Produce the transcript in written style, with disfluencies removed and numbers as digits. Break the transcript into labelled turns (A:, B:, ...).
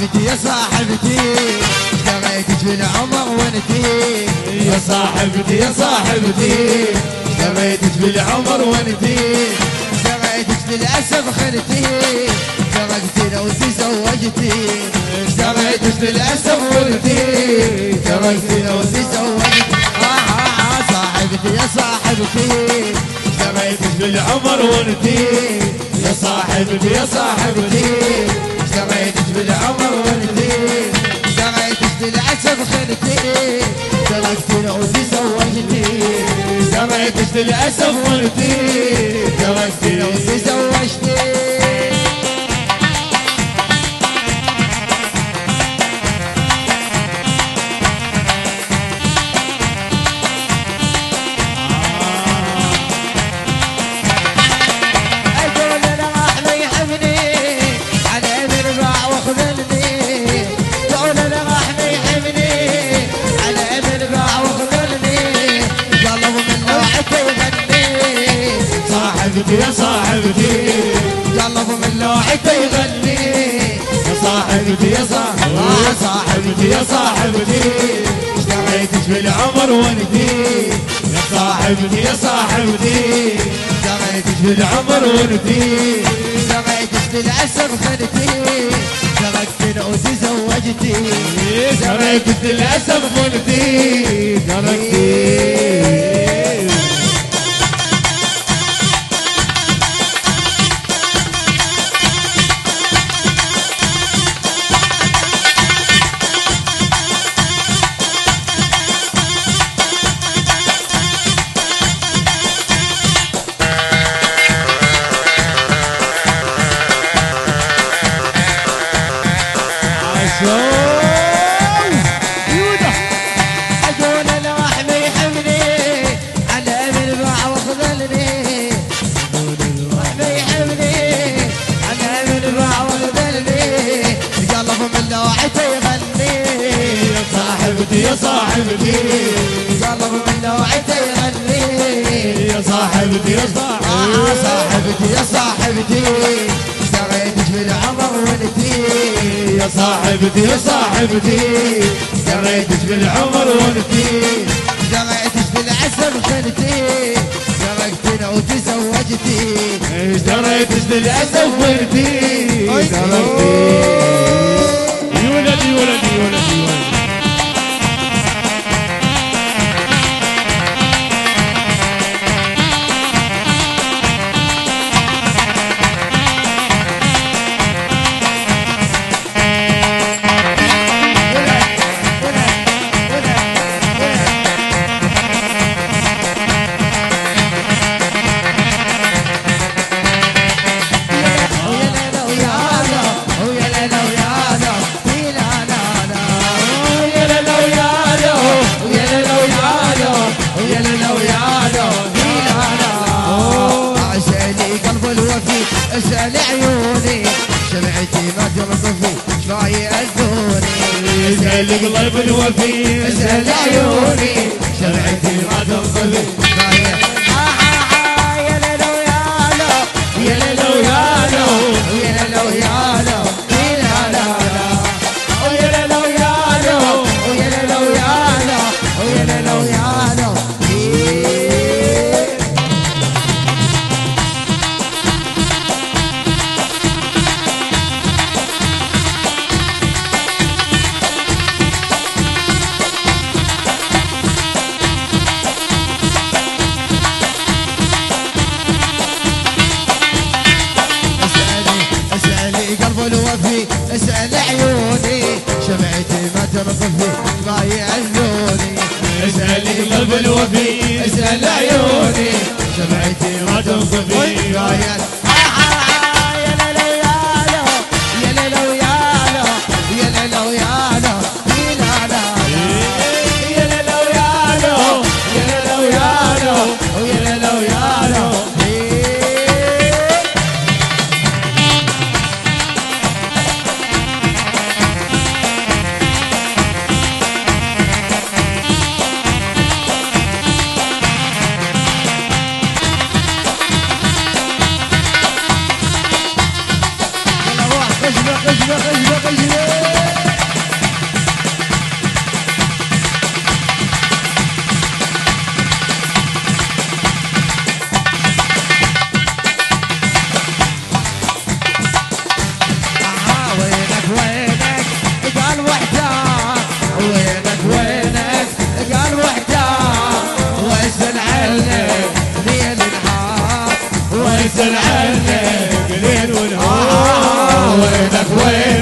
A: صاحبتي يا صاحبتي اشتريتك في العمر وانتي
B: يا صاحبتي يا صاحبتي
A: اشتريتك في العمر وانتي اشتريتك للأسف خنتي تركتنا وتزوجتي اشتريتك للأسف وانتي تركتنا وتزوجتي صاحبتي يا صاحبتي
B: اشتريتك بالعمر وانتي يا صاحبتي يا صاحبتي
A: اشتريتك بالعمر وانتي اشتريتك للأسف خنتي تركتنا وتزوجتي
B: اشتريتك للأسف وانتي
A: تركتنا وتزوجتي
B: صاحبتي يا صاحبتي
A: قلب من لوحته يغني
B: يا صاحبتي يا صاحبتي
A: صاحبتي
B: يا صاحبتي اشتريتك بالعمر وانتي يا صاحبتي يا صاحبتي
A: اشتريتك
B: بالعمر وانتي
A: اشتريتك للأسف خنتي تركتنا وتزوجتي
B: اشتريتك للأسف وانتي تركتي
A: اقول الواحد يحبني على من باع وخذلني واحد يحبني على من باع وخذلني قلب من لوعته يغني
B: يا صاحبتي يا صاحبتي
A: قلب من لوعته يغني
B: يا صاحبتي يا
A: صاحبتي يا صاحبتي اشتريتك بالعمر وانتي
B: يا صاحبتي يا صاحبتي اشتريتك بالعمر وانتي
A: اشتريتك بالعسل خنتي تركتنا وتزوجتي
B: اشتريتك للأسف وانتي تركتي يولدي ولدي ولدي ولدي
A: اسأل عيوني شمعتي ما تنطفي شراي أذوني
B: اسأل قلب الوفي
A: اسأل عيوني
B: شمعتي ما تنطفي
A: شراي يا ليلو يا لو
B: يا ليلو يا لو
A: يا ليلو يا لو يا
B: ليلو يا لو
A: يا ليلو يا لو يا ليلو يا لو اسأل عيوني شمعتي ما تنطفي ما يعزوني
B: اسأل قلب الوفي
A: اسأل عيوني
B: شمعتي ما تنطفي
A: خشبة خشبة خشبة خشبة
B: وين